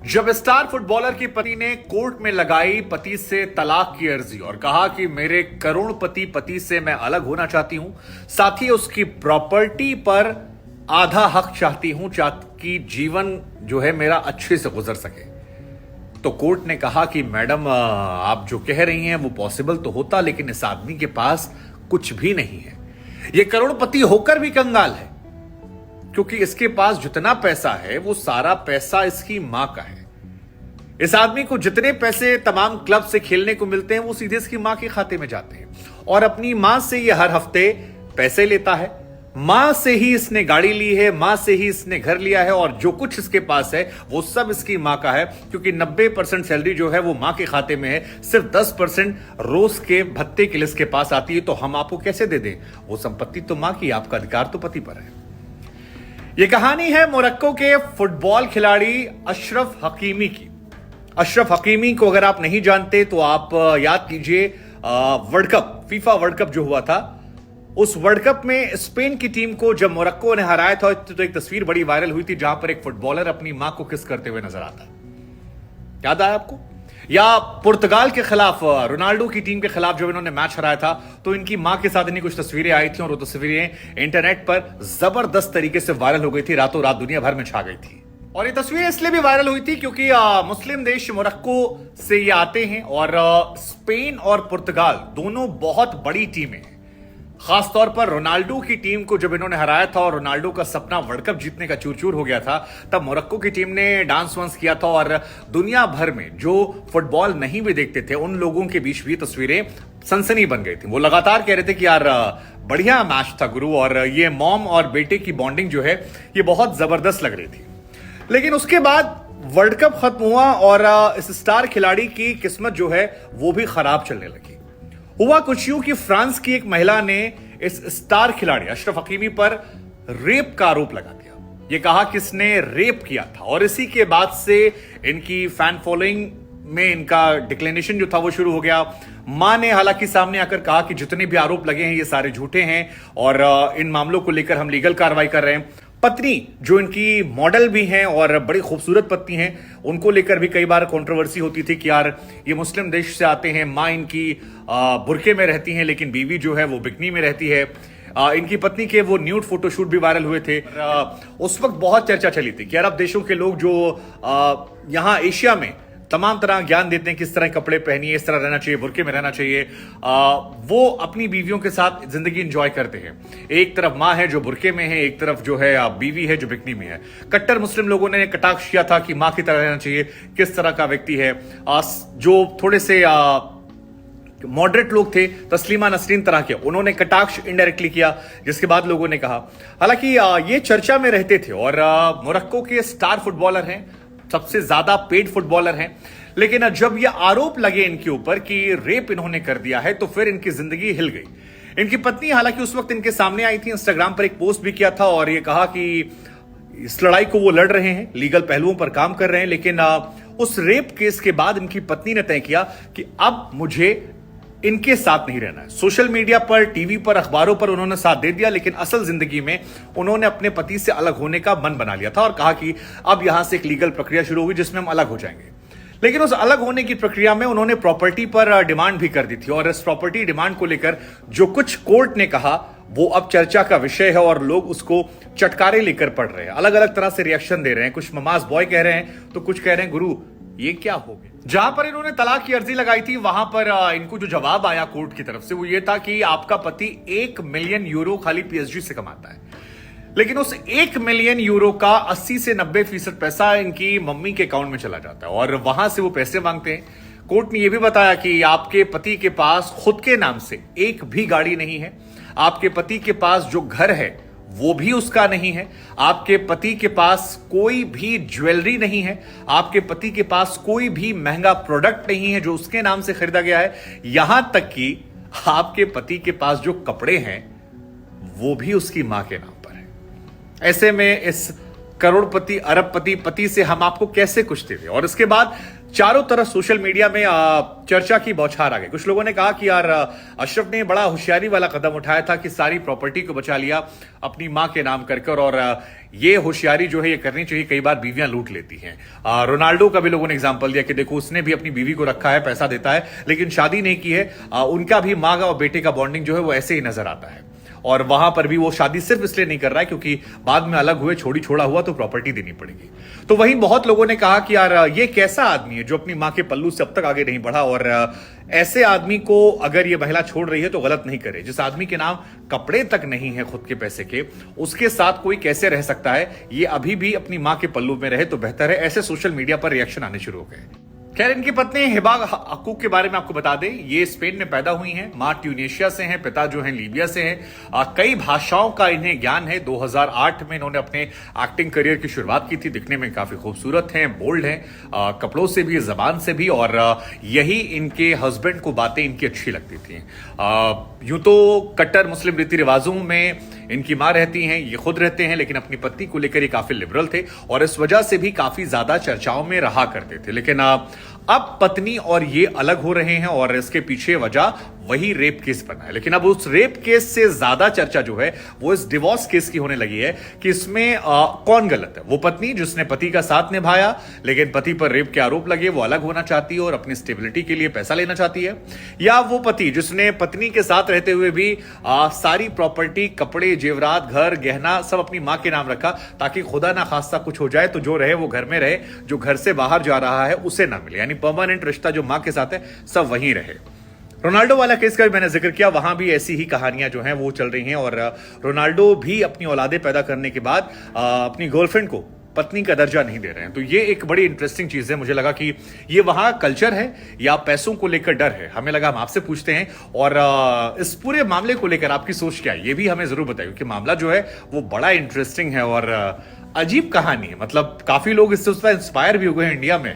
जब star footballer की पत्नी ने कोर्ट में लगाई पति से तलाक की अर्जी और कहा कि मेरे करोड़पति पति से मैं अलग होना चाहती हूं, साथ ही उसकी प्रॉपर्टी पर आधा हक चाहती हूं ताकि जीवन जो है मेरा अच्छे से गुजर सके, तो कोर्ट ने कहा कि मैडम आप जो कह रही हैं वो पॉसिबल तो होता, लेकिन इस आदमी के पास कुछ भी नहीं है। ये करोड़पति होकर भी कंगाल है, क्योंकि इसके पास जितना पैसा है वो सारा पैसा इसकी मां का है। इस आदमी को जितने पैसे तमाम क्लब से खेलने को मिलते हैं वो सीधे इसकी मां के खाते में जाते हैं, और अपनी मां से ये हर हफ्ते पैसे लेता है। मां से ही इसने गाड़ी ली है, मां से ही इसने घर लिया है, और जो कुछ इसके पास है वो सब इसकी मां का है, क्योंकि 90% सैलरी जो है वो मां के खाते में है। सिर्फ 10% रोज के भत्ते के लिए इसके पास आती है। तो हम आपको कैसे दे दें? वो संपत्ति तो मां की, आपका अधिकार तो पति पर है। यह कहानी है मोरक्को के फुटबॉल खिलाड़ी अशरफ हकीमी की। अशरफ हकीमी को अगर आप नहीं जानते तो आप याद कीजिए world cup, FIFA world cup जो हुआ था, उस वर्ल्ड कप में स्पेन की टीम को जब मोरक्को ने हराया था तो एक तस्वीर बड़ी वायरल हुई थी जहां पर एक फुटबॉलर अपनी मां को किस करते हुए नजर आता। याद आया आपको? या पुर्तगाल के खिलाफ, रोनाल्डो की टीम के खिलाफ जब इन्होंने मैच हराया था तो इनकी मां के साथ इन्हीं कुछ तस्वीरें आई थी, और वो तस्वीरें इंटरनेट पर जबरदस्त तरीके से वायरल हो गई थी, रातों रात दुनिया भर में छा गई थी। और ये तस्वीरें इसलिए भी वायरल हुई थी क्योंकि मुस्लिम देश मोरक्को से ये आते हैं, और स्पेन और पुर्तगाल दोनों बहुत बड़ी टीमें हैं। खासतौर पर रोनाल्डो की टीम को जब इन्होंने हराया था और रोनाल्डो का सपना वर्ल्ड कप जीतने का चूर चूर हो गया था, तब मोरक्को की टीम ने डांस वांस किया था, और दुनिया भर में जो फुटबॉल नहीं भी देखते थे उन लोगों के बीच भी तस्वीरें सनसनी बन गई थी। वो लगातार कह रहे थे कि यार बढ़िया मैच था गुरु, और ये मॉम और बेटे की बॉन्डिंग जो है ये बहुत जबरदस्त लग रही थी। लेकिन उसके बाद वर्ल्ड कप खत्म हुआ और इस स्टार खिलाड़ी की किस्मत जो है वो भी खराब चलने लगी। हुआ कुछ यूं कि फ्रांस की एक महिला ने इस स्टार खिलाड़ी अशरफ हकीमी पर रेप का आरोप लगा दिया। यह कहा कि इसने रेप किया था, और इसी के बाद से इनकी फैन फॉलोइंग में इनका डिक्लेनेशन जो था वो शुरू हो गया। मां ने हालांकि सामने आकर कहा कि जितने भी आरोप लगे हैं ये सारे झूठे हैं, और इन मामलों को लेकर हम लीगल कार्रवाई कर रहे हैं। पत्नी जो इनकी मॉडल भी हैं और बड़ी खूबसूरत पत्नी हैं, उनको लेकर भी कई बार कंट्रोवर्सी होती थी कि यार ये मुस्लिम देश से आते हैं, मां इनकी बुर्के में रहती हैं लेकिन बीवी जो है वो बिकनी में रहती है। इनकी पत्नी के वो न्यूड फोटोशूट भी वायरल हुए थे। उस वक्त बहुत चर्चा चली थी कि अरब देशों के लोग जो यहाँ एशिया में तमाम तरह ज्ञान देते हैं किस तरह कपड़े पहनिए, इस तरह रहना चाहिए, बुर्के में रहना चाहिए, वो अपनी बीवियों के साथ जिंदगी एंजॉय करते हैं। एक तरफ माँ है जो बुर्के में है, एक तरफ जो है बीवी है जो बिकनी में है। कट्टर मुस्लिम लोगों ने कटाक्ष किया था कि माँ की तरह रहना चाहिए, किस तरह का व्यक्ति है। जो थोड़े से मॉडरेट लोग थे, तस्लीमा नसरीन तरह के, उन्होंने कटाक्ष इनडायरेक्टली किया, जिसके बाद लोगों ने कहा। हालांकि ये चर्चा में रहते थे, और मोरक्को के स्टार फुटबॉलर हैं, सबसे ज्यादा पेड फुटबॉलर हैं। लेकिन जब ये आरोप लगे इनके ऊपर कि रेप इन्होंने कर दिया है तो फिर इनकी जिंदगी हिल गई। इनकी पत्नी हालांकि उस वक्त इनके सामने आई थी, इंस्टाग्राम पर एक पोस्ट भी किया था और ये कहा कि इस लड़ाई को वो लड़ रहे हैं, लीगल पहलुओं पर काम कर रहे हैं। लेकिन उस रेप केस के बाद इनकी पत्नी ने तय किया कि अब मुझे इनके साथ नहीं रहना है। सोशल मीडिया पर, टीवी पर, अखबारों पर उन्होंने साथ दे दिया, लेकिन असल जिंदगी में उन्होंने अपने पति से अलग होने का मन बना लिया था और कहा कि अब यहां से एक लीगल प्रक्रिया शुरू होगी जिसमें हम अलग हो जाएंगे। लेकिन उस अलग होने की प्रक्रिया में उन्होंने प्रॉपर्टी पर डिमांड भी कर दी थी, और इस प्रॉपर्टी डिमांड को लेकर जो कुछ कोर्ट ने कहा वो अब चर्चा का विषय है, और लोग उसको चटकारे लेकर पढ़ रहे हैं, अलग अलग तरह से रिएक्शन दे रहे हैं। कुछ ममाज बॉय कह रहे हैं तो कुछ कह रहे हैं गुरु ये क्या हो गया। जहां पर इन्होंने तलाक की अर्जी लगाई थी वहां पर इनको जो जवाब आया कोर्ट की तरफ से वो ये था कि आपका पति 1 मिलियन यूरो खाली पीएसजी से कमाता है, लेकिन उस 1 मिलियन यूरो का 80 से 90% पैसा इनकी मम्मी के अकाउंट में चला जाता है, और वहां से वो पैसे मांगते हैं। कोर्ट ने यह भी बताया कि आपके पति के पास खुद के नाम से एक भी गाड़ी नहीं है, आपके पति के पास जो घर है वो भी उसका नहीं है, आपके पति के पास कोई भी ज्वेलरी नहीं है, आपके पति के पास कोई भी महंगा प्रोडक्ट नहीं है जो उसके नाम से खरीदा गया है, यहां तक कि आपके पति के पास जो कपड़े हैं वो भी उसकी मां के नाम पर है। ऐसे में इस करोड़पति, अरबपति पति से हम आपको कैसे कुछ दे दें? और इसके बाद चारों तरफ सोशल मीडिया में चर्चा की बौछार आ गई। कुछ लोगों ने कहा कि यार अशरफ ने बड़ा होशियारी वाला कदम उठाया था कि सारी प्रॉपर्टी को बचा लिया अपनी मां के नाम कर और ये होशियारी जो है ये करनी चाहिए, कई बार बीवियां लूट लेती हैं। रोनाल्डो का भी लोगों ने एग्जांपल दिया कि देखो उसने भी अपनी बीवी को रखा है, पैसा देता है, लेकिन शादी नहीं की है। उनका भी मां का और बेटे का बॉन्डिंग जो है वो ऐसे ही नजर आता है। और वहां पर भी वो शादी सिर्फ इसलिए नहीं कर रहा है क्योंकि बाद में अलग हुए, छोड़ा हुआ तो प्रॉपर्टी देनी पड़ेगी। तो वहीं बहुत लोगों ने कहा कि यार ये कैसा आदमी है जो अपनी मां के पल्लू से अब तक आगे नहीं बढ़ा, और ऐसे आदमी को अगर ये महिला छोड़ रही है तो गलत नहीं करे। जिस आदमी के नाम कपड़े तक नहीं है खुद के पैसे के, उसके साथ कोई कैसे रह सकता है? ये अभी भी अपनी मां के पल्लू में रहे तो बेहतर है। ऐसे सोशल मीडिया पर रिएक्शन आने शुरू हो गए। खैर, इनकी पत्नी हिबा हकूक के बारे में आपको बता दें, ये स्पेन में पैदा हुई हैं, मां ट्यूनेशिया से हैं, पिता जो हैं लीबिया से हैं। कई भाषाओं का इन्हें ज्ञान है। 2008 में इन्होंने अपने एक्टिंग करियर की शुरुआत की थी। दिखने में काफी खूबसूरत हैं, बोल्ड हैं, कपड़ों से भी, जबान से भी, और यही इनके हस्बैंड को बातें इनकी अच्छी लगती थी। यूं तो कट्टर मुस्लिम रीति रिवाजों में इनकी मां रहती हैं, ये खुद रहते हैं, लेकिन अपनी पत्नी को लेकर ये काफी लिबरल थे और इस वजह से भी काफी ज्यादा चर्चाओं में रहा करते थे। लेकिन अब पत्नी और ये अलग हो रहे हैं और इसके पीछे वजह वही रेप केस बना है। लेकिन अब उस रेप केस से ज्यादा चर्चा जो है वो इस डिवोर्स केस की होने लगी है कि इसमें कौन गलत है। वो पत्नी जिसने पति का साथ निभाया लेकिन पति पर रेप के आरोप लगे, वो अलग होना चाहती है और अपनी स्टेबिलिटी के लिए पैसा लेना चाहती है, या वो पति जिसने पत्नी के साथ रहते हुए भी सारी प्रॉपर्टी, कपड़े, जेवरात, घर, गहना सब अपनी मां के नाम रखा ताकि खुदा ना खास्ता कुछ हो जाए तो जो रहे वो घर में रहे, जो घर से बाहर जा रहा है उसे ना मिले, यानी परमानेंट रिश्ता जो मां के साथ है सब वहीं रहे। रोनाल्डो वाला केस का भी मैंने जिक्र किया, वहां भी ऐसी ही कहानियां जो हैं वो चल रही हैं और रोनाल्डो भी अपनी औलादे पैदा करने के बाद अपनी गर्लफ्रेंड को पत्नी का दर्जा नहीं दे रहे हैं। तो ये एक बड़ी इंटरेस्टिंग चीज है। मुझे लगा कि ये वहां कल्चर है या पैसों को लेकर डर है। हमें लगा हम आपसे पूछते हैं और इस पूरे मामले को लेकर आपकी सोच क्या है ये भी हमें जरूर बताइए, क्योंकि मामला जो है वो बड़ा इंटरेस्टिंग है और अजीब कहानी है। मतलब काफी लोग इससे इंस्पायर भी हो गए हैं इंडिया में।